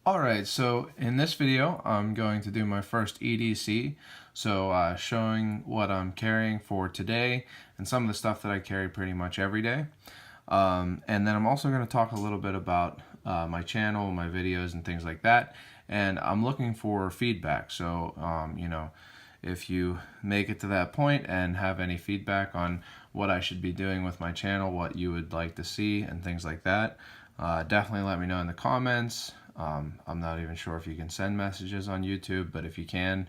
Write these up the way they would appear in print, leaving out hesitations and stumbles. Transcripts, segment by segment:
Alright, so in this video I'm going to do my first EDC, so showing what I'm carrying for today and some of the stuff that I carry pretty much every day. And then I'm also going to talk a little bit about my channel, my videos and things like that, and I'm looking for feedback, so if you make it to that point and have any feedback on what I should be doing with my channel, what you would like to see and things like that, definitely let me know in the comments. I'm not even sure if you can send messages on YouTube, but if you can,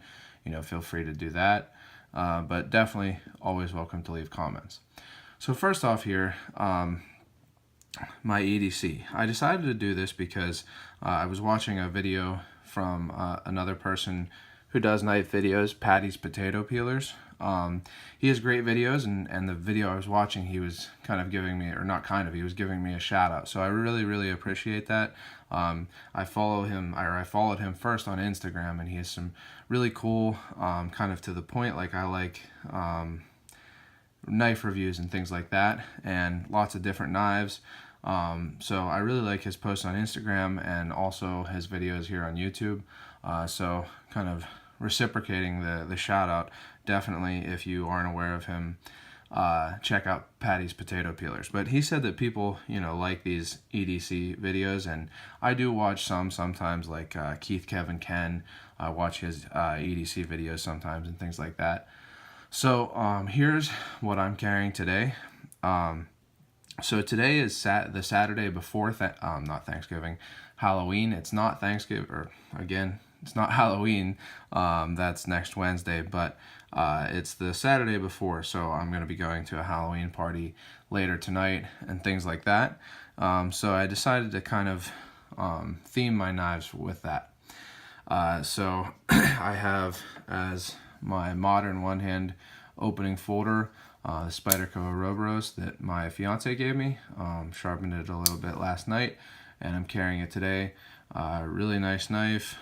feel free to do that. But definitely always welcome to leave comments. So first off here, my EDC. I decided to do this because I was watching a video from another person who does knife videos, Patty's Potato Peelers. He has great videos, and the video I was watching, he was kind of giving me, or not kind of, he was giving me a shout out. So I really appreciate that. I followed him first on Instagram, and he has some really cool, kind of to the point, like I like knife reviews and things like that, and lots of different knives. So I really like his posts on Instagram and also his videos here on YouTube. So kind of reciprocating the shout out. Definitely, if you aren't aware of him, check out Patty's Potato Peelers. But he said that people, like these EDC videos, and I do watch some sometimes, like Keith Kevin Ken. I watch his EDC videos sometimes and things like that. So here's what I'm carrying today. So today is the Saturday before, not Thanksgiving, Halloween. It's not Thanksgiving, or again, it's not Halloween. That's next Wednesday, but it's the Saturday before, so I'm going to be going to a Halloween party later tonight and things like that. So I decided to kind of theme my knives with that. So I have as my modern one-hand opening folder the Spyderco Ouroboros that my fiance gave me. Sharpened it a little bit last night, and I'm carrying it today. Really nice knife.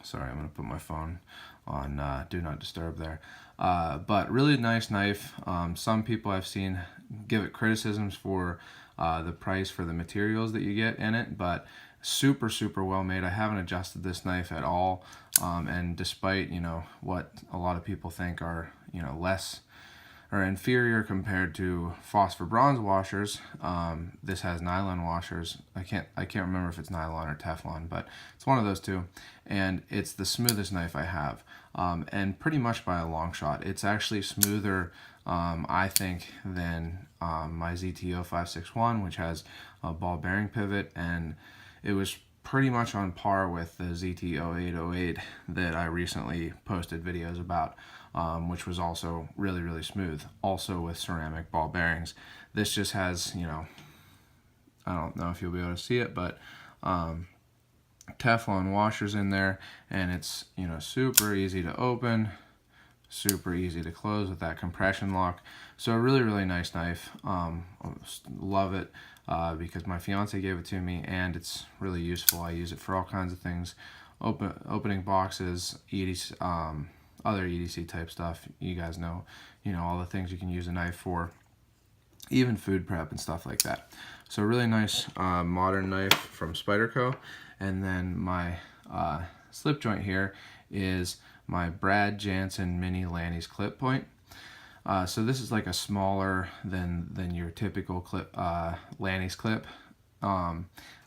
Sorry, I'm going to put my phone on Do Not Disturb there. But really nice knife. Some people I've seen give it criticisms for the price for the materials that you get in it, but super well made. I haven't adjusted this knife at all, and despite what a lot of people think are less or inferior compared to phosphor bronze washers, this has nylon washers. I can't remember if it's nylon or Teflon, but it's one of those two, and it's the smoothest knife I have, and pretty much by a long shot. It's actually smoother, I think, than my ZTO 561, which has a ball bearing pivot, and it was pretty much on par with the ZTO 808 that I recently posted videos about, which was also really smooth, also with ceramic ball bearings. This just has, I don't know if you'll be able to see it, but Teflon washers in there, and it's super easy to open, super easy to close with that compression lock. So a really nice knife. Love it because my fiance gave it to me, and it's really useful. I use it for all kinds of things, opening boxes, other EDC type stuff. You guys know, all the things you can use a knife for, even food prep and stuff like that. So really nice modern knife from Spyderco. And then my slip joint here is my Brad Jansen Mini Lanny's clip point. So this is like a smaller than your typical clip, Lanny's clip.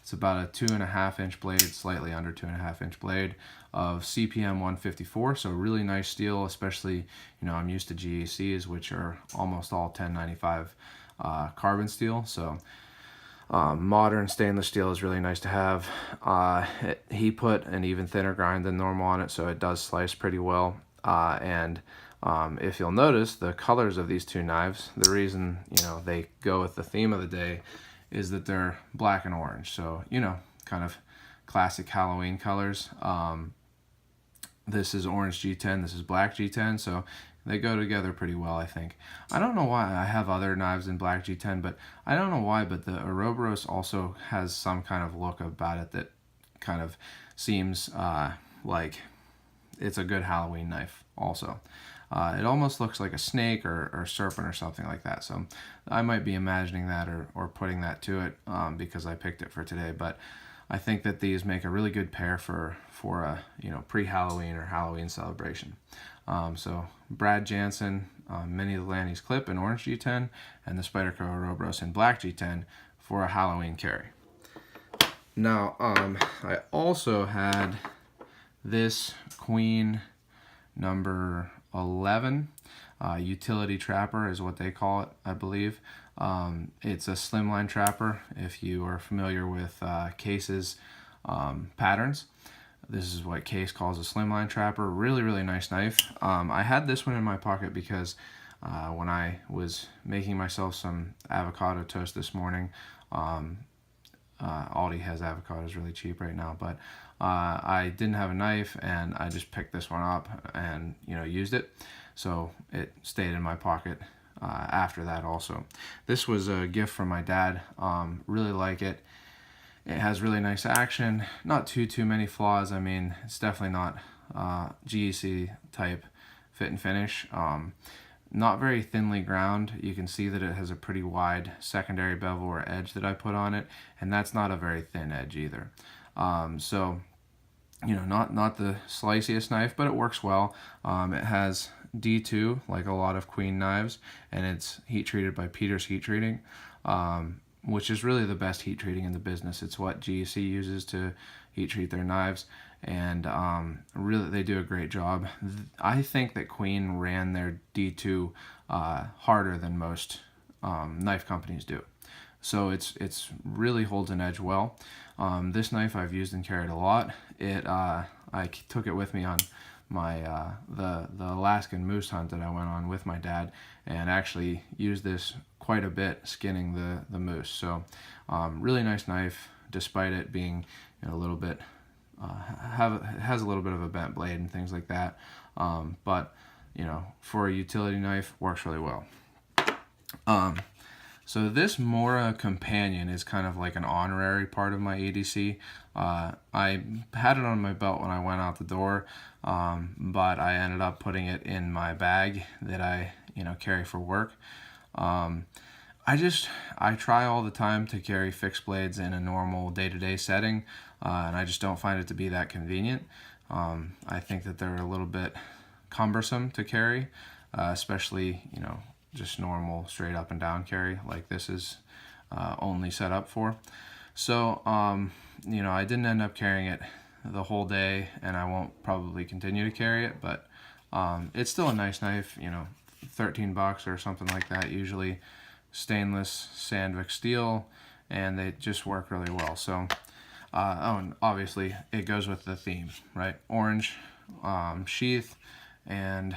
It's about a 2.5 inch blade, slightly under 2.5 inch blade of CPM 154. So really nice steel, especially, I'm used to GACs, which are almost all 1095 carbon steel. So modern stainless steel is really nice to have. He put an even thinner grind than normal on it, so it does slice pretty well. And if you'll notice, the colors of these two knives, the reason they go with the theme of the day is that they're black and orange. So kind of classic Halloween colors. This is orange G10, this is black G10, so they go together pretty well, I think. I don't know why. I have other knives in black G10, but I don't know why, but the Ouroboros also has some kind of look about it that kind of seems like it's a good Halloween knife also. It almost looks like a snake or serpent or something like that. So I might be imagining that or putting that to it because I picked it for today. But I think that these make a really good pair for a pre-Halloween or Halloween celebration. So Brad Jansen Mini Lanny's Clip in orange G10 and the Spyderco Ouroboros in black G10 for a Halloween carry. Now I also had this Queen number 11 utility trapper is what they call it, I believe. It's a slimline trapper if you are familiar with Case's patterns. This is what Case calls a slimline trapper. Really, really nice knife. I had this one in my pocket because when I was making myself some avocado toast this morning, Aldi has avocados really cheap right now, but I didn't have a knife and I just picked this one up and used it. So it stayed in my pocket after that also. This was a gift from my dad. Really like it. It has really nice action, not too many flaws. I mean, it's definitely not GEC type fit and finish. Not very thinly ground. You can see that it has a pretty wide secondary bevel or edge that I put on it, and that's not a very thin edge either. So, not the sliciest knife, but it works well. It has D2, like a lot of Queen knives, and it's heat treated by Peters Heat Treating, which is really the best heat treating in the business. It's what GEC uses to heat treat their knives, and really they do a great job. I think that Queen ran their D2 harder than most knife companies do. So it's really holds an edge well. This knife I've used and carried a lot. I took it with me on my the Alaskan moose hunt that I went on with my dad, and actually used this quite a bit skinning the moose. So really nice knife, despite it being a little bit has a little bit of a bent blade and things like that. But for a utility knife, works really well. So this Mora Companion is kind of like an honorary part of my ADC. I had it on my belt when I went out the door, but I ended up putting it in my bag that I carry for work. I try all the time to carry fixed blades in a normal day-to-day setting, and I just don't find it to be that convenient. I think that they're a little bit cumbersome to carry, especially just normal straight up and down carry like this is only set up for. So I didn't end up carrying it the whole day, and I won't probably continue to carry it, but it's still a nice knife, $13 or something like that, usually stainless Sandvik steel, and they just work really well. So and obviously it goes with the theme, right? Orange sheath and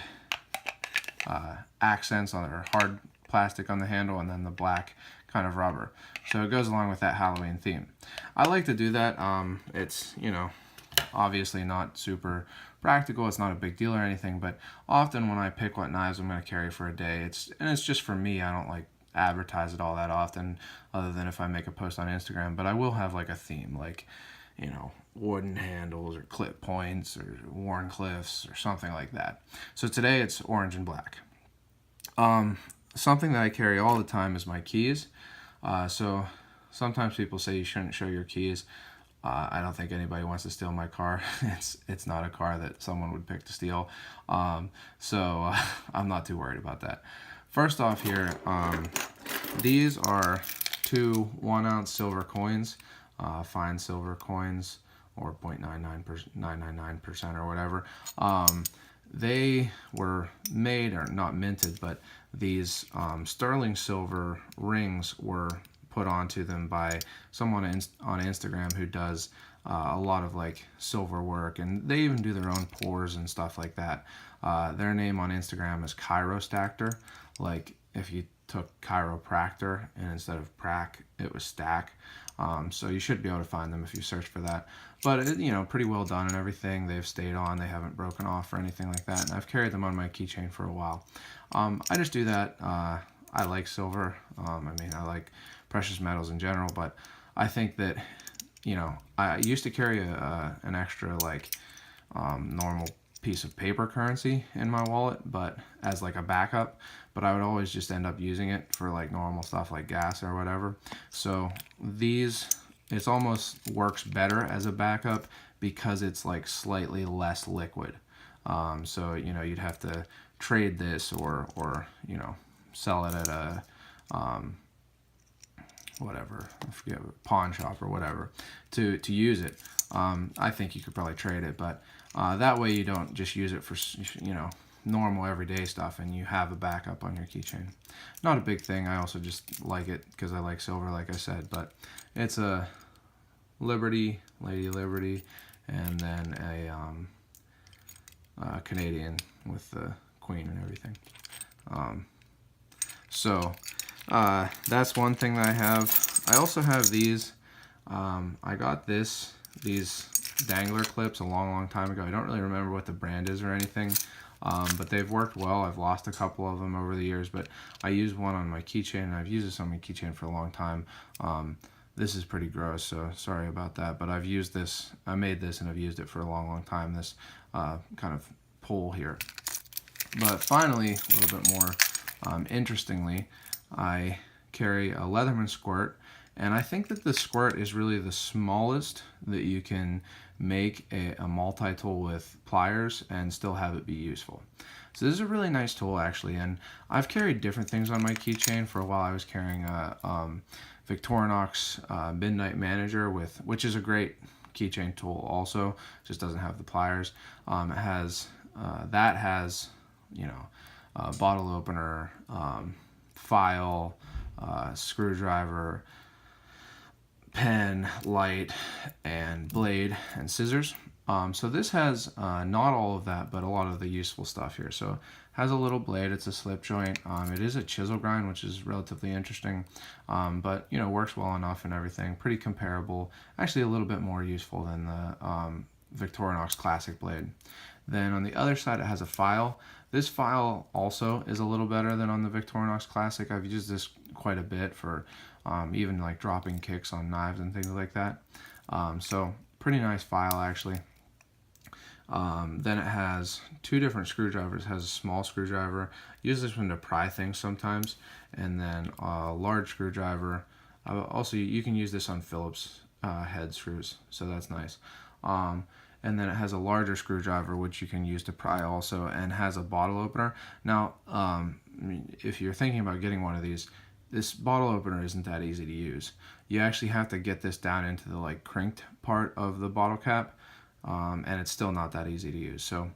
accents on or hard plastic on the handle, and then the black kind of rubber. So it goes along with that Halloween theme. I like to do that. It's obviously not super practical. It's not a big deal or anything, but often when I pick what knives I'm going to carry for a day, it's just for me. I don't like advertise it all that often, other than if I make a post on Instagram. But I will have like a theme, like wooden handles or clip points or Wharncliffes or something like that. So today it's orange and black. Something that I carry all the time is my keys. So sometimes people say you shouldn't show your keys. I don't think anybody wants to steal my car. It's not a car that someone would pick to steal. So I'm not too worried about that. First off here, these are 2 1-ounce silver coins, fine silver coins, or 0.999% or whatever. They were made, or not minted, but these sterling silver rings were put onto them by someone on Instagram who does a lot of like silver work, and they even do their own pours and stuff like that. Their name on Instagram is Chirostactor, like if you took chiropractor and instead of prac it was stack. So you should be able to find them if you search for that. But pretty well done and everything. They've stayed on, they haven't broken off or anything like that, and I've carried them on my keychain for a while. I just do that. I like silver. I like precious metals in general, but I think that I used to carry an extra like normal piece of paper currency in my wallet, but as like a backup, but I would always just end up using it for like normal stuff like gas or whatever. So these, it almost works better as a backup because it's like slightly less liquid. So, you know, you'd have to trade this or you know, sell it at a, whatever, I forget, pawn shop or whatever to use it. I think you could probably trade it, but that way you don't just use it for, you know, normal everyday stuff, and you have a backup on your keychain. Not a big thing. I also just like it because I like silver, like I said, but it's a Liberty, Lady Liberty, and then a Canadian with the Queen and everything. So that's one thing that I have. I also have these. I got these dangler clips a long time ago. I don't really remember what the brand is or anything, but they've worked well. I've lost a couple of them over the years, but I use one on my keychain, and I've used this on my keychain for a long time. This is pretty gross, so sorry about that, but I've used this. I made this and I've used it for a long time, this kind of pole here. But finally, a little bit more interestingly, I carry a Leatherman squirt, and I think that the squirt is really the smallest that you can make a multi-tool with pliers and still have it be useful. So this is a really nice tool actually, and I've carried different things on my keychain. For a while I was carrying a Victorinox Midnight Manager, which is a great keychain tool also, just doesn't have the pliers. It has, that has, you know, bottle opener, file, screwdriver, pen, light, and blade, and scissors. So this has not all of that, but a lot of the useful stuff here. So it has a little blade, it's a slip joint. It is a chisel grind, which is relatively interesting, but you know, works well enough and everything. Pretty comparable, actually a little bit more useful than the Victorinox Classic blade. Then on the other side, it has a file. This file also is a little better than on the Victorinox Classic. I've used this quite a bit for even like dropping kicks on knives and things like that. So pretty nice file actually. Then it has two different screwdrivers. It has a small screwdriver. Use this one to pry things sometimes, and then a large screwdriver. Also, you can use this on Phillips head screws, so that's nice. And then it has a larger screwdriver which you can use to pry also, and has a bottle opener. Now, if you're thinking about getting one of these, this bottle opener isn't that easy to use. You actually have to get this down into the like crinked part of the bottle cap, and it's still not that easy to use. So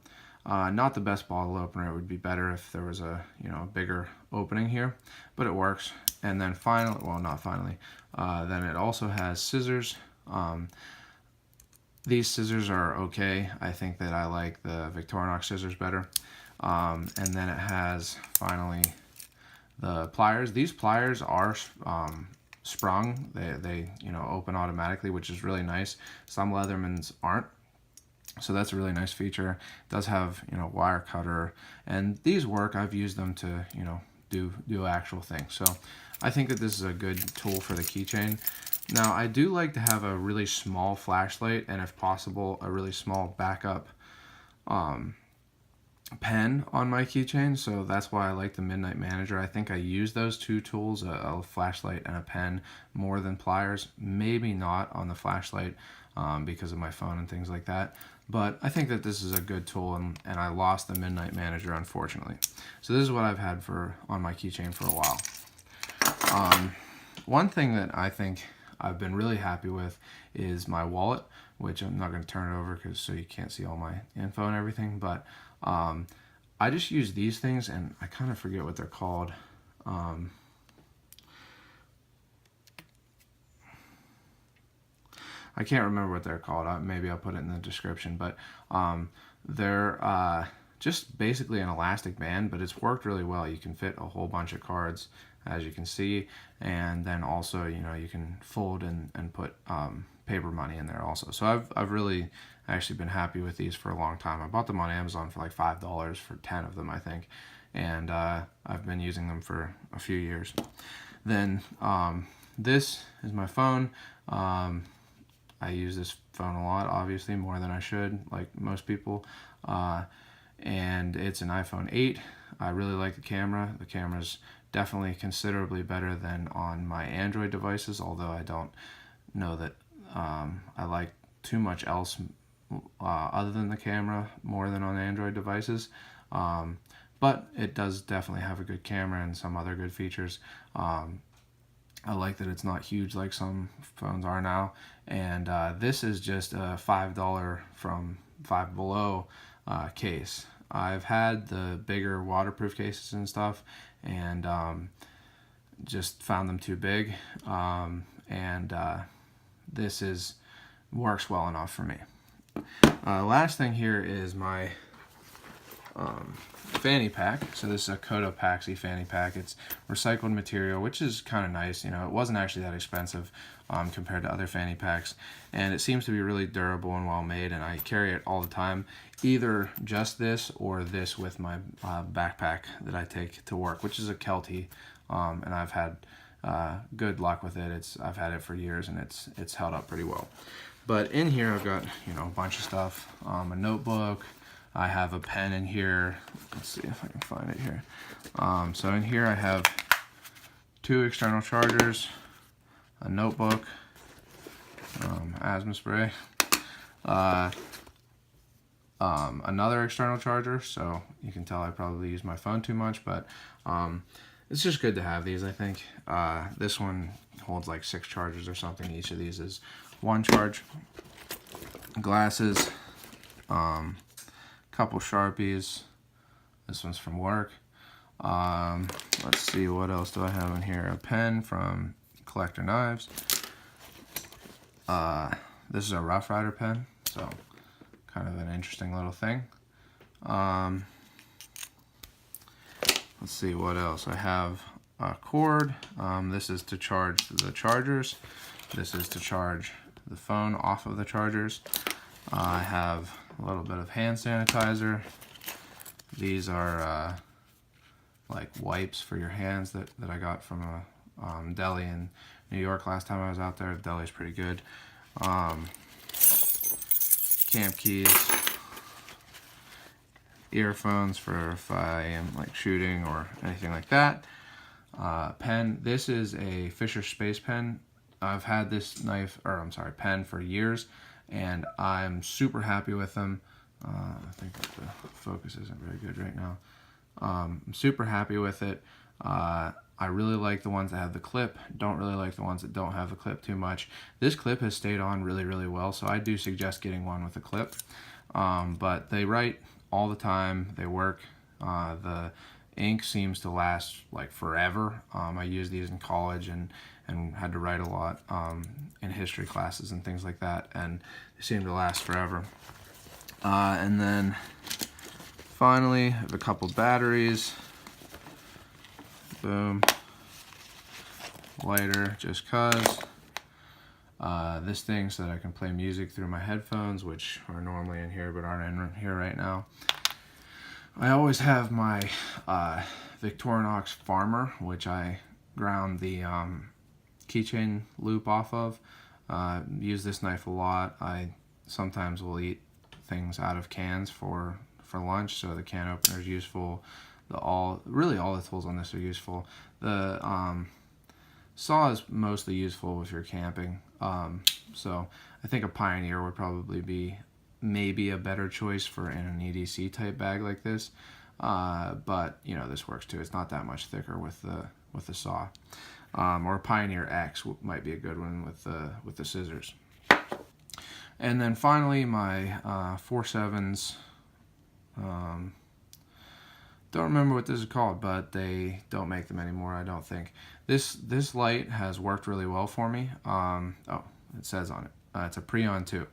not the best bottle opener. It would be better if there was a, you know, bigger opening here, but it works. And then finally, well, not finally, then it also has scissors. These scissors are okay. I think that I like the Victorinox scissors better. And then it has finally the pliers. These pliers are sprung. They you know, open automatically, which is really nice. Some Leathermans aren't. So that's a really nice feature. It does have, you know, wire cutter, and these work. I've used them to, you know, do actual things. So I think that this is a good tool for the keychain. Now I do like to have a really small flashlight, and if possible a really small backup pen on my keychain, so that's why I like the Midnight Manager. I think I use those two tools, a flashlight and a pen, more than pliers. Maybe not on the flashlight because of my phone and things like that, but I think that this is a good tool, and I lost the Midnight Manager unfortunately. So this is what I've had on my keychain for a while. One thing that I think I've been really happy with is my wallet, which I'm not going to turn it over so you can't see all my info and everything, but I just use these things, and I kind of forget what they're called. I can't remember what they're called. Maybe I'll put it in the description, but they're just basically an elastic band, but it's worked really well. You can fit a whole bunch of cards, as you can see, and then also, you know, you can fold and put paper money in there also. So I've really actually been happy with these for a long time. I bought them on Amazon for like $5 for 10 of them, I think, and I've been using them for a few years. Then this is my phone. I use this phone a lot, obviously more than I should, like most people. And it's an iPhone 8. I really like the camera. The camera's definitely considerably better than on my Android devices, although I don't know that I like too much else other than the camera more than on Android devices. But it does definitely have a good camera and some other good features. I like that it's not huge like some phones are now. And this is just a $5 from Five Below case. I've had the bigger waterproof cases and stuff, and just found them too big. This works well enough for me. Last thing here is my fanny pack. So this is a Cotopaxi fanny pack. It's recycled material, which is kind of nice. You know, it wasn't actually that expensive compared to other fanny packs, and it seems to be really durable and well made, and I carry it all the time, either just this or this with my backpack that I take to work, which is a Kelty, and I've had good luck with it. I've had it for years, and it's held up pretty well. But in here I've got, you know, a bunch of stuff, a notebook. I have a pen in here. Let's see if I can find it here. So in here I have 2 external chargers, a notebook, asthma spray, another external charger. So you can tell I probably use my phone too much, but it's just good to have these, I think. This one holds like 6 chargers or something. Each of these is 1 charge. Glasses, couple Sharpies. This one's from work. Let's see, what else do I have in here? A pen from Collector Knives. This is a Rough Rider pen, so kind of an interesting little thing. Let's see what else. I have a cord. This is to charge the chargers. This is to charge the phone off of the chargers. I have a little bit of hand sanitizer. These are like wipes for your hands that I got from a deli in New York last time I was out there. The deli's pretty good. Camp keys. Earphones for if I am like shooting or anything like that. Pen. This is a Fisher Space pen. I've had this pen for years, and I'm super happy with them. I think that the focus isn't very good right now. I'm super happy with it. I really like the ones that have the clip. Don't really like the ones that don't have the clip too much. This clip has stayed on really, really well, so I do suggest getting one with a clip. But they write all the time. They work. The ink seems to last like forever. I used these in college and had to write a lot in history classes and things like that, and they seem to last forever. And then finally, I have a couple batteries. Boom. Lighter, just cause. This thing so that I can play music through my headphones, which are normally in here but aren't in here right now. I always have my Victorinox Farmer, which I ground the keychain loop off of. Use this knife a lot. I sometimes will eat things out of cans for lunch, so the can opener is useful. Really all the tools on this are useful. The saw is mostly useful if you're camping. So I think a Pioneer would probably be maybe a better choice for in an EDC type bag like this. But you know, this works too. It's not that much thicker with the saw. Or a Pioneer X might be a good one with the scissors. And then finally, my 4.7s. Don't remember what this is called, but they don't make them anymore, I don't think. This light has worked really well for me. Oh, it says on it. It's a Preon 2.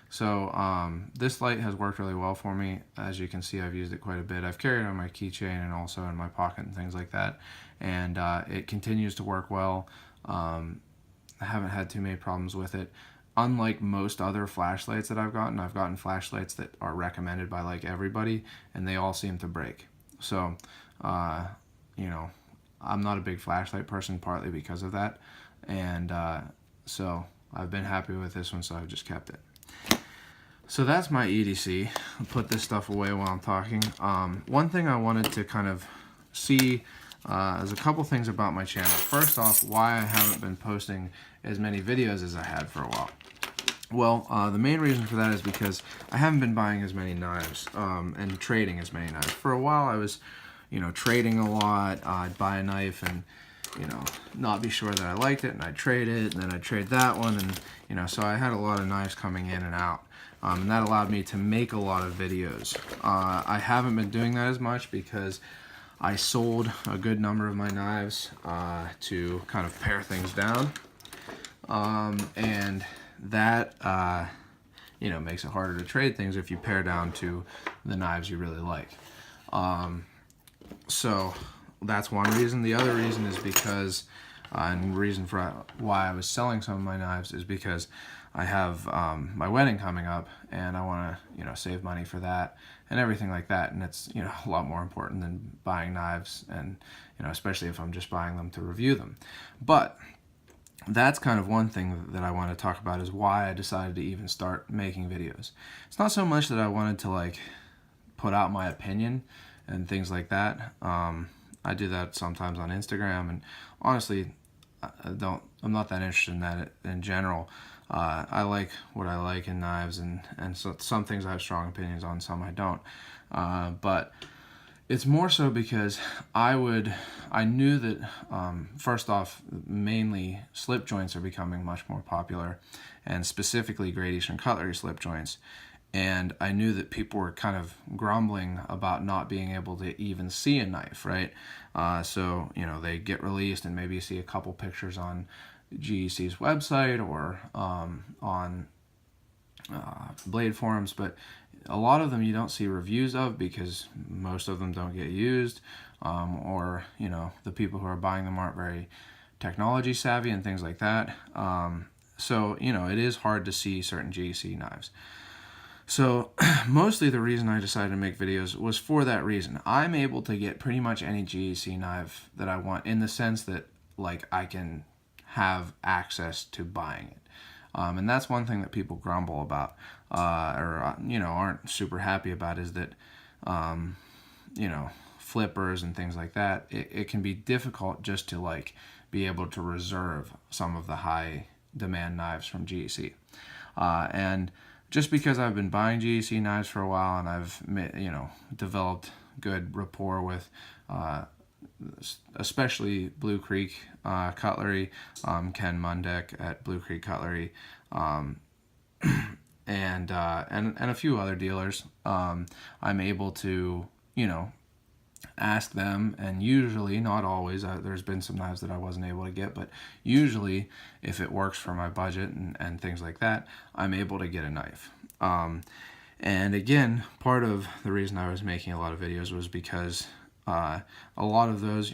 So this light has worked really well for me. As you can see, I've used it quite a bit. I've carried it on my keychain and also in my pocket and things like that. And it continues to work well. I haven't had too many problems with it. Unlike most other flashlights that I've gotten flashlights that are recommended by like everybody, and they all seem to break. So, you know, I'm not a big flashlight person, partly because of that. And so I've been happy with this one, so I've just kept it. So that's my EDC. I'll put this stuff away while I'm talking. One thing I wanted to kind of see is a couple things about my channel. First off, why I haven't been posting as many videos as I had for a while. Well, the main reason for that is because I haven't been buying as many knives and trading as many knives. For a while, I was, trading a lot. I'd buy a knife and, not be sure that I liked it, and I'd trade it, and then I'd trade that one, and, so I had a lot of knives coming in and out. And that allowed me to make a lot of videos. I haven't been doing that as much because I sold a good number of my knives to kind of pare things down. And that, makes it harder to trade things if you pare down to the knives you really like. So that's one reason. The other reason is because, and the reason for why I was selling some of my knives is because I have my wedding coming up, and I want to, save money for that and everything like that. And it's, a lot more important than buying knives, and, especially if I'm just buying them to review them. But that's kind of one thing that I want to talk about, is why I decided to even start making videos. It's not so much that I wanted to put out my opinion and things like that. I do that sometimes on Instagram, and honestly, I'm not that interested in that in general. I like what I like in knives, and so some things I have strong opinions on, some I don't. But it's more so because I knew that, first off, mainly slip joints are becoming much more popular, and specifically Great Eastern Cutlery slip joints. And I knew that people were kind of grumbling about not being able to even see a knife, right? So, they get released, and maybe you see a couple pictures on GEC's website or on blade forums, but a lot of them you don't see reviews of because most of them don't get used, or the people who are buying them aren't very technology savvy and things like that. So it is hard to see certain GEC knives. So mostly the reason I decided to make videos was for that reason. I'm able to get pretty much any GEC knife that I want, in the sense that I can have access to buying it. And that's one thing that people grumble about, or aren't super happy about, is that flippers and things like that, it can be difficult just to be able to reserve some of the high demand knives from GEC. And just because I've been buying GEC knives for a while, and I've developed good rapport with especially Blue Creek Cutlery, Ken Mundek at Blue Creek Cutlery, and a few other dealers, I'm able to ask them, and usually, not always, there's been some knives that I wasn't able to get, but usually if it works for my budget and things like that, I'm able to get a knife. And again, part of the reason I was making a lot of videos was because a lot of those,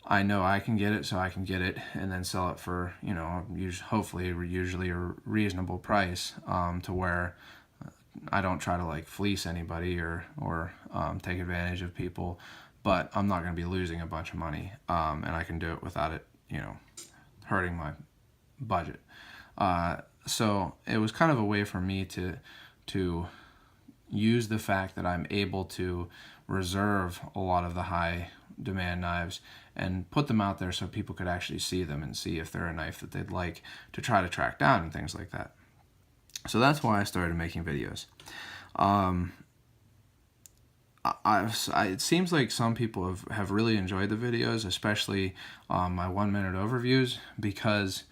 I know I can get it, so I can get it and then sell it for, hopefully usually a reasonable price, to where I don't try to fleece anybody or take advantage of people, but I'm not going to be losing a bunch of money, and I can do it without it, hurting my budget. So it was kind of a way for me to use the fact that I'm able to reserve a lot of the high demand knives and put them out there so people could actually see them and see if they're a knife that they'd like to try to track down and things like that. So that's why I started making videos. It seems like some people have really enjoyed the videos, especially my 1-minute overviews, because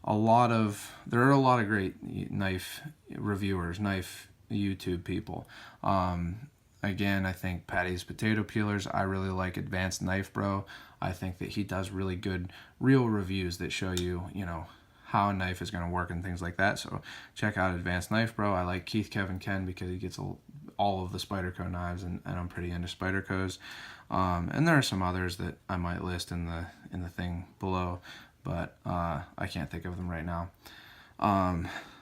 there are a lot of great knife reviewers, knife YouTube people. Again, I think Patty's Potato Peelers. I really like Advanced Knife Bro. I think that he does really good real reviews that show you, how a knife is going to work and things like that. So check out Advanced Knife Bro. I like Keith Kevin Ken because he gets all of the Spyderco knives, and I'm pretty into Spydercos. And there are some others that I might list in the thing below, but I can't think of them right now.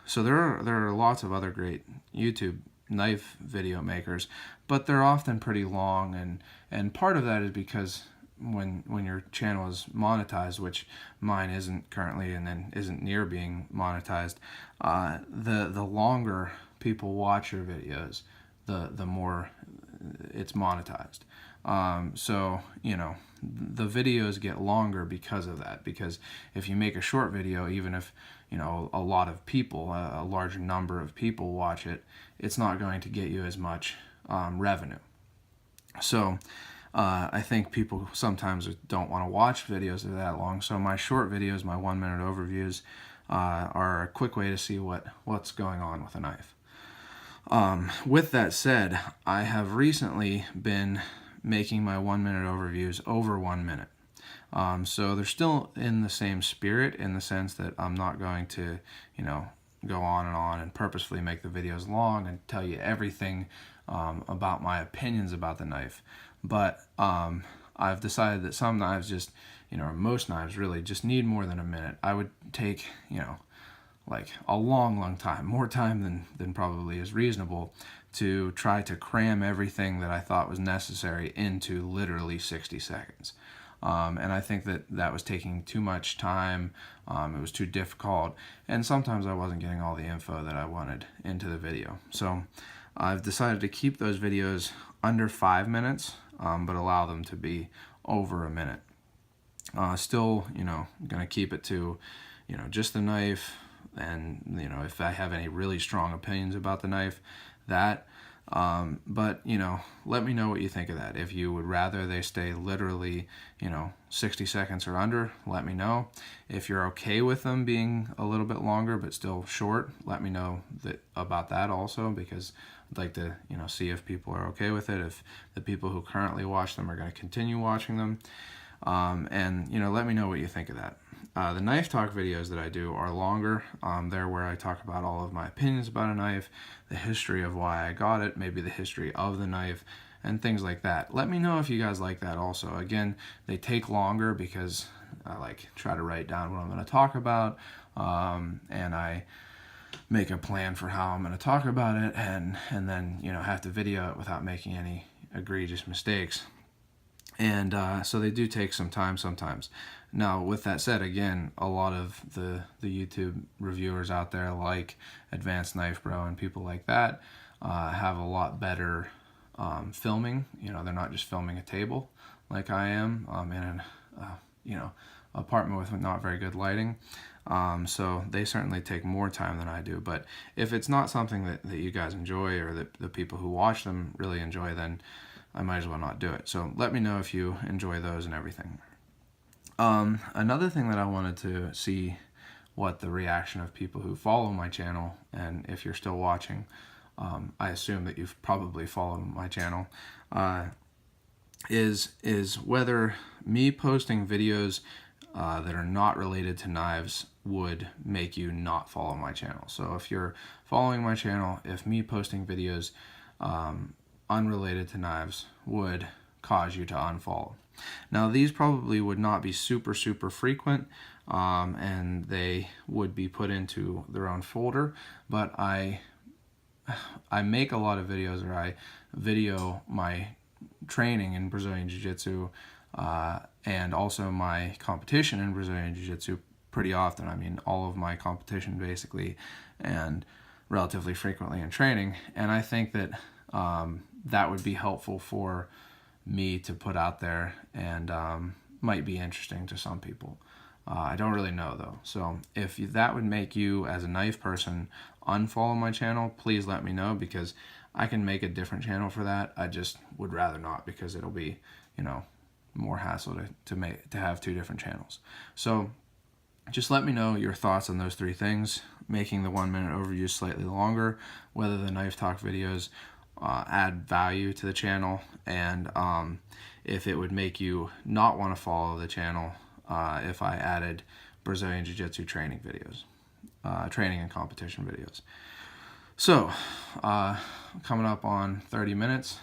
So there are lots of other great YouTube knife video makers, but they're often pretty long, and part of that is because when your channel is monetized, which mine isn't currently, and then isn't near being monetized, the longer people watch your videos, the more it's monetized. So the videos get longer because of that. Because if you make a short video, even if a lot of people, a large number of people watch it, it's not going to get you as much revenue. So I think people sometimes don't want to watch videos that are that long. So my short videos, my 1-minute overviews, are a quick way to see what's going on with a knife. With that said, I have recently been making my 1-minute overviews over 1 minute. So they're still in the same spirit, in the sense that I'm not going to, go on and purposefully make the videos long and tell you everything about my opinions about the knife. But I've decided that some knives just, or most knives really just need more than a minute. I would take, like a long time, more time than probably is reasonable, to try to cram everything that I thought was necessary into literally 60 seconds. And I think that was taking too much time. It was too difficult, and sometimes I wasn't getting all the info that I wanted into the video. So I've decided to keep those videos under 5 minutes, but allow them to be over a minute. Still, going to keep it to, just the knife, and if I have any really strong opinions about the knife, that. But let me know what you think of that. If you would rather they stay literally 60 seconds or under, let me know. If you're okay with them being a little bit longer but still short, let me know about that also, because I'd like to see if people are okay with it, if the people who currently watch them are going to continue watching them. And let me know what you think of that. The knife talk videos that I do are longer. They're where I talk about all of my opinions about a knife, the history of why I got it, maybe the history of the knife, and things like that. Let me know if you guys like that also. Again, they take longer because I try to write down what I'm going to talk about, and I make a plan for how I'm going to talk about it, and then have to video it without making any egregious mistakes. And so they do take some time sometimes. Now, with that said, again, a lot of the YouTube reviewers out there, like Advanced Knife Bro and people like that, have a lot better filming. They're not just filming a table like I am in an apartment with not very good lighting. So they certainly take more time than I do. But if it's not something that you guys enjoy, or that the people who watch them really enjoy, then I might as well not do it. So let me know if you enjoy those and everything. Another thing that I wanted to see what the reaction of people who follow my channel, and if you're still watching, I assume that you've probably followed my channel, is whether me posting videos that are not related to knives would make you not follow my channel. So if you're following my channel, if me posting videos unrelated to knives would cause you to unfollow. Now, these probably would not be super frequent, and they would be put into their own folder, but I make a lot of videos, or I video my training in Brazilian Jiu-Jitsu and also my competition in Brazilian Jiu-Jitsu pretty often. I mean, all of my competition basically, and relatively frequently in training. And I think that that would be helpful for me to put out there, and might be interesting to some people. I don't really know though. So if that would make you as a knife person unfollow my channel, please let me know, because I can make a different channel for that. I just would rather not, because it'll be more hassle to have two different channels. So just let me know your thoughts on those three things: making the 1 minute overview slightly longer, whether the knife talk videos add value to the channel, and if it would make you not want to follow the channel if I added Brazilian Jiu-Jitsu training videos, training and competition videos. So, coming up on 30 minutes,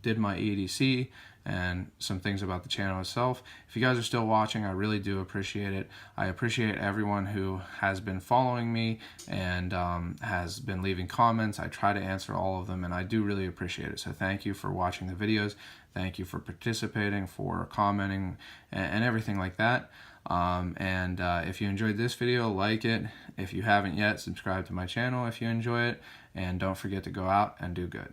did my EDC and some things about the channel itself. If you guys are still watching, I really do appreciate it. I appreciate everyone who has been following me and has been leaving comments. I try to answer all of them, and I do really appreciate it. So thank you for watching the videos. Thank you for participating, for commenting, and everything like that. If you enjoyed this video, like it. If you haven't yet, subscribe to my channel if you enjoy it. And don't forget to go out and do good.